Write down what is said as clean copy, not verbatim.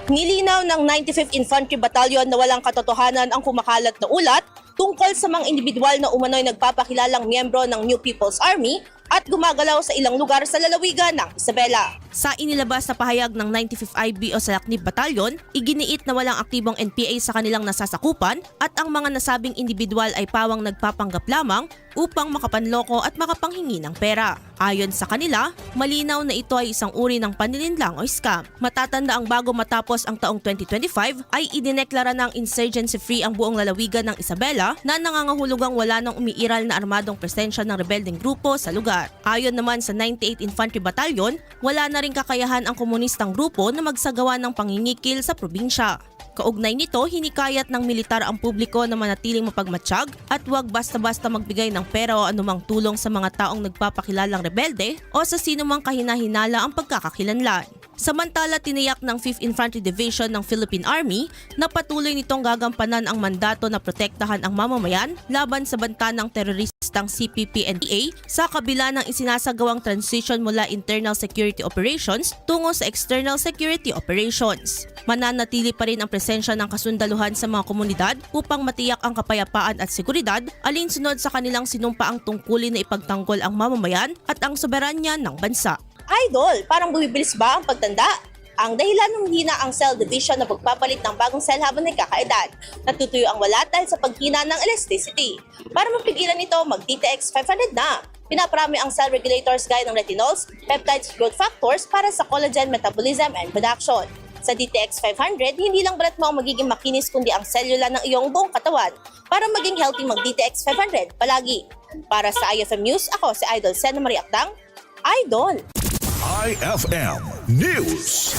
Nilinaw ng 95th Infantry Battalion na walang katotohanan ang kumakalat na ulat tungkol sa mga individual na umano'y nagpapakilalang miyembro ng New People's Army at gumagalaw sa ilang lugar sa lalawigan ng Isabela. Sa inilabas na pahayag ng 95th IB o Salaknib Battalion, iginiit na walang aktibong NPA sa kanilang nasasakupan at ang mga nasabing individual ay pawang nagpapanggap lamang upang makapanloko at makapanghingi ng pera. Ayon sa kanila, malinaw na ito ay isang uri ng panlilinlang o scam. Matatanda ang bago matapos ang taong 2025 ay idineklara ng insurgency-free ang buong lalawigan ng Isabela na nangangahulugang wala nang umiiral na armadong presensya ng rebeldeng grupo sa lugar. Ayon naman sa 98th Infantry Battalion, wala na ring kakayahan ang komunistang grupo na magsagawa ng pangingikil sa probinsya. Kaugnay nito, hinikayat ng militar ang publiko na manatiling mapagmatsyag at huwag basta-basta magbigay ng pera o anumang tulong sa mga taong nagpapakilalang rebelde o sa sinumang kahina-hinala ang pagkakakilanlan. Samantala, tiniyak ng 5th Infantry Division ng Philippine Army na patuloy nitong gagampanan ang mandato na protektahan ang mamamayan laban sa banta ng teroristang CPP-NPA sa kabila ng isinasagawang transition mula internal security operations tungo sa external security operations. Mananatili pa rin ang presensya ng kasundaluhan sa mga komunidad upang matiyak ang kapayapaan at seguridad alinsunod sa kanilang sinumpaang tungkulin na ipagtanggol ang mamamayan at ang soberanya ng bansa. Idol, parang bumibilis ba ang pagtanda? Ang dahilan ng hina ang cell division na pagpapalit ng bagong cell habang nagkakaedad. Natutuyo ang wala dahil sa paghina ng electricity. Para mapigilan ito, mag-DTX 500 na. Pinaprami ang cell regulators gaya ng retinols, peptides, growth factors para sa collagen metabolism and production. Sa DTX 500, hindi lang balat mo ang magiging makinis kundi ang selula ng iyong buong katawan. Para maging healthy, mag-DTX 500 palagi. Para sa IFM News, ako si Idol Sena Maria Akdang. Idol! IFM News.